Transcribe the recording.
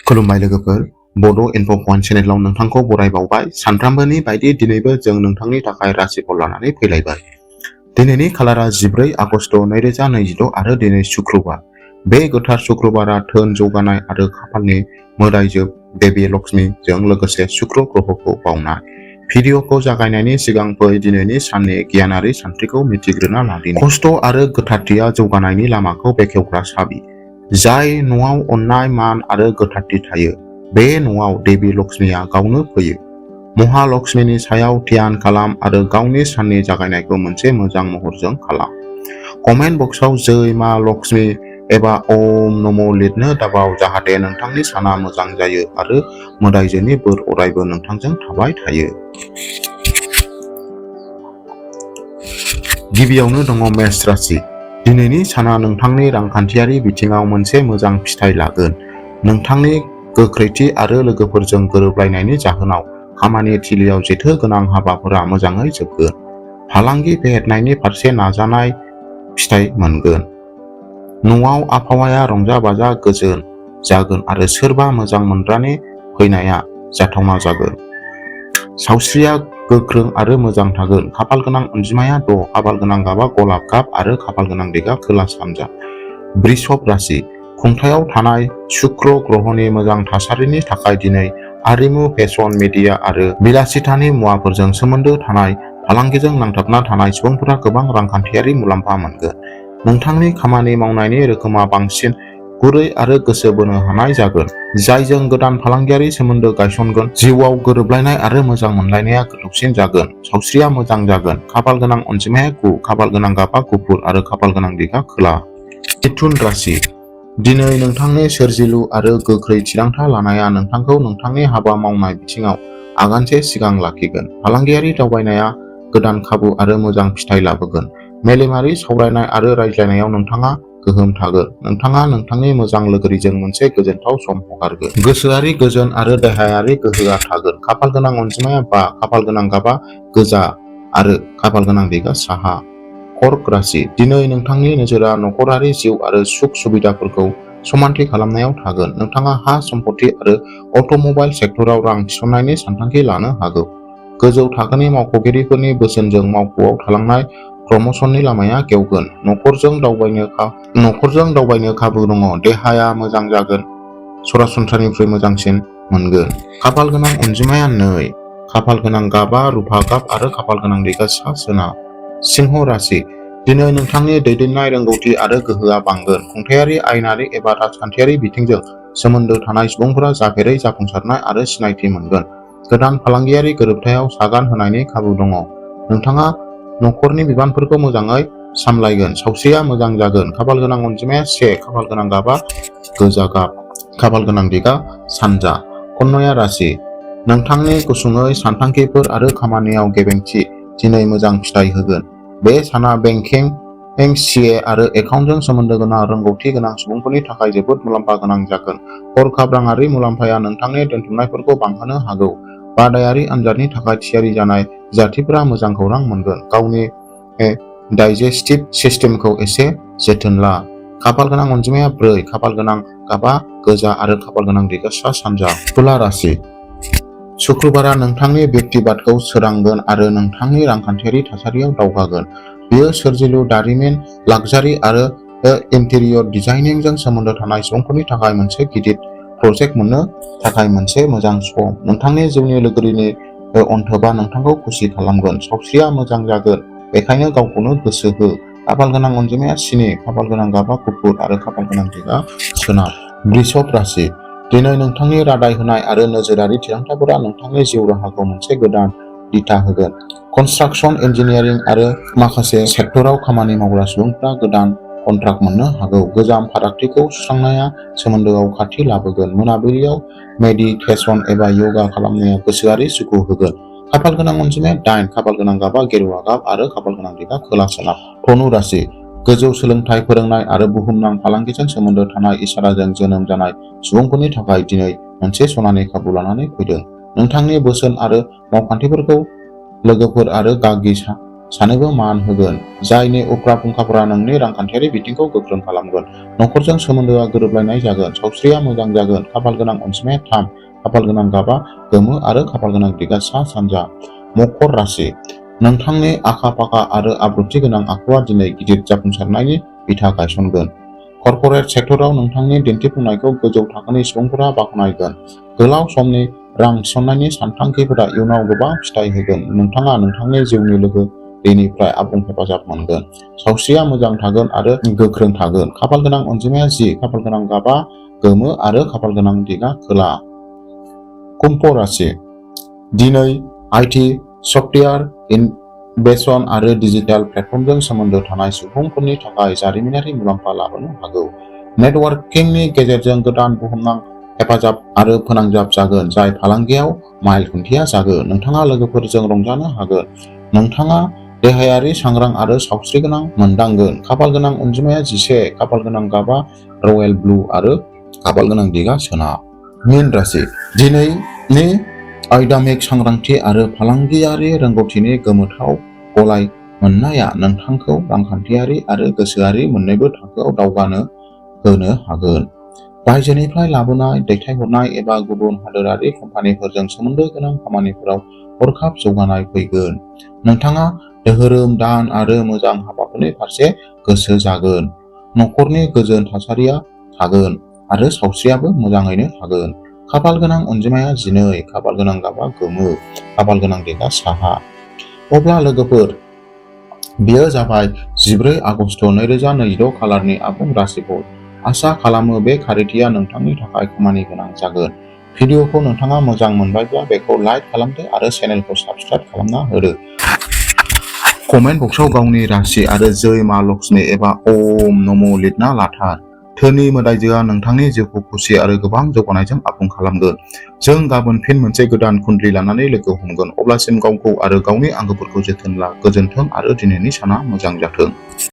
खुलुमबाय लोगोफोर, बड' इनफ' पइन्ट चेनेलाव नोंथांखौ बरायबावबाय। सानफ्रामबोनि बायदि दिनैबो जों नोंथांनि थाखाय राशिफल लानानै फैलायबाय। दिनैनि खालारा 14 आगस्ट 2026 आरो दिनै शुक्रबार। बे गोथार शुक्रबारा धोन जौगानाय आरो खाफालनि मोदायजो देबि लक्ष्मीजों लोगोसे शुक्र ग्रहखौ बावनाय। भिडिअखौ जागायनायनि सिगां फै दिनैनि साननि गियानारि सानस्रिखौ मिथिग्रोना लादिनि। खस्थ' आरो गोथारथिया जौगानायनि लामाखौ बेखेवग्रा साबि। जाय न'आव अननाय, मान आरो गोथारथि थायो, बे न'आव देबि लक्ष्मीया गावनो फैयो। महालक्ष्मीनि सायाव ध्यान खालाम आरो गावनि साननि जागायनायखौ मोनसे मोजां महरजों खालाम। कमेन्ट बक्सआव जय मा लक्ष्मी एबा ओम नमो लिरनो दाबाव जाहाथे नोंथांनि साना मोजां जायो आरो मोदायजोनि बोर अरायबो नोंथांजों थाबाय थायो। गिबियावनो दङ मेष राशि। दिनैनि साना नोंथांनि रांखान्थियारि बिथिङाव मोनसे मोजां फिथाय लागोन। नोंथांनि गोख्रैथि आरो लोगोफोरजों गोरोबलायनायनि जाहोनाव खामानि थिलियाव जेथो गोनां हाबाफोरा मोजाङै जोबगोन। फालांगि फेहेरनायनि फारसे नाजानाय फिथाय मोनगोन। न'आव आबहावाया रंजा-बाजा गोजोन जागोन आरो सोरबा मोजां मोनग्रानि फैनाया जाथावना जागोन। सावस्रिया गोख्रों आरो मोजां थागोन। खाफालगोनां अनजिमाया 6, खाफालगोनां गाबा गलाब गाब आरो खाफालगोनां दिगा खोला सानजा। वृषभ राशि। खुंथायाव थानाय शुक्र ग्रहनि मोजां थासारिनि थाखाय दिनै आरिमु, फेशन, मिडिया आरो बिलासितानि मुवाफोरजों सोमोन्दो थानाय फालांगिजों नांथाबना थानाय सुबुंफोरा गोबां रांखान्थियारि मुलाम्फा मोनगोन। नोंथांनि खामानि मावनायनि रोखोमा बांसिन गुरै आरो गोसो बोनो हानाय जागोन। जायजों गोदान फालांगियारि सोमोन्दो गायसनगोन। जिउआव गोरोबलायनाय आरो मोजां मोनलायनाया गोथौसिन जागोन। सावस्रिया मोजां जागोन। खाफालगोनां अनजिमाया 9, खाफालगोनां गाबा गुफुर आरो खाफालगोनां दिगा खोला। मिथुन राशि। दिनै नोंथांनि सोरजिलु आरो गोख्रै थिरांथा लानाया नोंथांखौ नोंथांनि हाबा मावनाय बिथिङाव आगानसे सिगां लाखिगोन। फालांगियारि दावबायनाया गोदान खाबु आरो मोजां फिथाय लाबोगोन। मेलेमारि सावरायनाय आरो रायज्लायनायाव नोंथाङा गोहोम थागोन। नोंथाङा नोंथांनि मोजां लोगोरिजों मोनसे गोजोनथाव सम हगारगोन। गोसोआरि गोजोन आरो देहायारि गोहोआ थागोन। खाफालगोनां अनजिमाया 5, खाफालगोनां गाबा गोजा आरो खाफालगोनां दिगा साहा। कर्क राशि। दिनै नोंथांनि नोजोरा नखरारि जिउ आरो सुख सुबिदाफोरखौ समानथि खालामनायाव थागोन। नोंथाङा हा सम्पथि आरो अट'मबाइल सेक्टराव रां थिसननायनि सानथांखि लानो हागौ। गोजौ थाखोनि मावख'गिरिफोरनि बोसोनजों मावख'आव थालांनाय प्रम'शननि लामाया गेवगोन। नखरजों दावबायनो खाबु दङ। देहाया मोजां जागोन। सरासनस्रानिख्रुइ मोजांसिन मोनगोन। खाफालगोनां अनजिमाया 2, खाफालगोनां गाबा रुफा गाब आरो खाफालगोनां दिगा सा सोनाब। सिंह राशि। दिनै नोंथांनि दैदेननाय रोंगौथि आरो गोहोआ बांगोन। खुंथायारि, आयेनारि एबा राजखान्थियारि बिथिंजों सोमोन्दो थानाय सुबुंफोरा जाफेरै जाफुंसारनाय आरो सिनायथि मोनगोन। गोदान फालांगियारि गोरोबथायाव सागान होनायनि खाबु दङ। नोंथाङा नखरनि बिबानफोरखौ मोजाङै सामलायगोन। सावस्रिया मोजां जागोन। खाफालगोनां अनजिमाया 1, खाफालगोनां गाबा गोजा गाब, खाफालगोनां दिगा सानजा। कन्या राशि। नोंथांनि गुसुङै सानथांखिफोर आरो खामानियाव गेबेंथि दिनै मोजां फिथाय होगोन। बे साना बेंकिं, सीए आरो एकाउन्टजों सोमोन्दो गोनां रोंगौथि गोनां सुबुंफोरनि थाखाय जोबोद मुलाम्फा गोनां जागोन। हरखाब राङारि मुलाम्फाया नोंथांनि दोनथुमनायफोरखौ बांहोनो हागौ। बादायारि आनजादनि थाखाय थियारि जानाय बिजाथिफोरा मोजां खौरां मोनगोन। गावनि डाइजेस्टिभ सिस्टेमखौ एसे जोथोन ला। खाफालगोनां अनजिमाया 4, खाफालगोनां गाबा गोजा आरो खाफालगोनां दिगा सा सानजा। तुला राशि। शुक्रबारा नोंथांनि व्यक्तिबादखौ सोरांगोन आरो नोंथांनि रांखान्थियारि थासारियाव दावगागोन। बेयो सोरजिलु, दारिमिन, लाक्जारि आरो इन्टेरियर डिजाइनिंजों सोमोन्दो थानाय सुबुंफोरनि थाखाय मोनसे गिदिर प्रजेक्ट मोन्नो थाखाय मोनसे मोजां सम। नोंथांनि जिउनि लोगोरिनि अनथोबआ नोंथांखौ खुसि खालामगोन। सावस्रिया मोजां जागोन, बेखायनो गावखौनो गोसो हो। खाफालगोनां अनजिमाया 7, खाफालगोनां गाबा गुफुर आरो खाफालगोनां दिगा सोनाब। वृषभ राशि। दिनै नोंथांनि रादाय होनाय आरो नोजोरारि थिरांथाफोरा नोंथांनि जिउ राहाखौ मोनसे गोदान दिथा होगोन। कनस्ट्राक्शन, इन्जिनियारिं आरो माखासे सेक्टराव खामानि मावग्रा सुबुंफोरा गोदान कन्ट्राक्ट मोननो हागौ। गोजाम फारागथिखौ सुस्रांनाया सोमोन्दोआव खाथि लाबोगोन। मोनाबिलियाव मेडिटेशन एबा योगा खालामनाया गोसोआरि सुखु होगोन। खाफालगोनां अनजिमाया 8, खाफालगोनां गाबा गेरुआ गाब आरो खाफालगोनां दिगा खोला सोनाब। धनु राशि। गोजौ सोलोंथाइ, फोरोंनाय आरो बुहुमनां फालांगिजों सोमोन्दो थानाय इसाराजों जोनोम जानाय सुबुंफोरनि थाखाय दिनै मोनसे सनानि खाबु लानानै फैदों। नोंथांनि बोसोन आरो मावखान्थिफोरखौ लोगोफोर आरो गागि सानैबो मान होगोन। जायनि उफ्रा फुंखाफोरा नोंनि रांखान्थियारि बिथिंखौ गोख्रों खालामगोन। नखरजों सोमोन्दोआ गोरोबलायनाय जागोन। सावस्रिया मोजां जागोन। खाफाल गोनां अनजिमाया 3, खाफाल गोनां गाबा गोमो आरो खाफाल गोनां दिगा सा-सानजा। मकर राशि। नोंथांनि आखा-फाखा आरो आब्रुथि गोनां आखुआ दिनै गिदिर जाफुंसारनायनि बिथा गायसनगोन। कर्परेट सेक्टराव नोंथांनि दिन्थिफुंनायखौ गोजौ थाखोनि सुबुंफोरा बाख्नायगोन। गोलाव समनि रां थिसननायनि सानथांखिफोरा इयुनाव गोबां फिथाय होगोन। नोंथाङा नोंथांनि जिउनि लोगोरिनिफ्राय आबुं हेफाजाब मोनगोन। सावस्रिया मोजां थागोन आरो गोख्रों थागोन। खाफाल गोनां अनजिमाया 10, खाफाल गोनां गाबा गोमो आरो खाफाल गोनां दिगा खोला। कुम्भ राशि। दिनै आईटी, सफ्टवेयार, इनोभेशन आरो डिजिटेल प्लेटफर्मजों सोमोन्दो थानाय सुबुंफोरनि थाखाय जारिमिनारि मुलाम्फा लाबोनो हागौ। नेटवर्किंनि गेजेरजों गोदान बुहुमनां हेफाजाब आरो फोनांजाब जागोन, जाय फालांगियाव माइल खुन्थिया जागोन। नोंथाङा लोगोफोरजों रंजानो हागोन। नोंथाङा देहायारि सांग्रां आरो सावस्रिगोनां मोनदांगोन। खाफाल गोनां अनजिमाया 11, खाफाल गोनां गाबा रयेल ब्लु आरो खाफाल गोनां दिगा सोनाब। मीन राशि। दिनैनि आयदामिक सांग्रांथि आरो फालांगियारि रोंग'थिनि गोमोथाव गलाय मोननाया नोंथांखौ रांखान्थियारि आरो गोसोआरि मोन्नैबो थाखोआव दावगानो होनो हागोन। बायजोनिफ्राय लाबोनाय, दैथायहरनाय एबा गुबुन हादोरारि कम्पानिफोरजों सोमोन्दो गोनां खामानिफोराव हरखाब जौगानाय फैगोन। नोंथाङा धोरोम, दान आरो मोजां हाबाफोरनि फारसे गोसो जागोन। नखरनि गोजोन थासारिया थागोन आरो सावस्रियाबो मोजाङैनो थागोन। खाफाल गोनां अनजिमाया 12, खाफाल गोनां गाबा गोमो, खाफाल गोनां दिगा साहा। अब्ला लोगोफोर, बेयो जाबाय 14 आगस्ट 2026 खालारनि आबुं राशिफल। आसा खालामो बे खारिथिया नोंथांनि थाखाय खामानि गोनां जागोन। भिडिअखौ नोंथाङा मोजां मोनबायब्ला बेखौ लाइक खालामदो आरो चेनेलखौ साबस्क्राइब खालामना होदो। कमेन्ट बक्सआव गावनि राशि आरो जय मा लक्ष्मी एबा ओम नमः लिरना लाथार। धोनि मोदायजोआ नोंथांनि जिउखौ खुसि आरो गोबां जौगानायजों आबुं खालामगोन। जों गाबोन फिन मोनसे गोदान कुण्डली लानानै लोगो हमगोन। अब्लासिम गावखौ आरो गावनि आंगोफोरखौ जोथोन ला। गोजोन्थों आरो दिनैनि साना मोजां जाथों।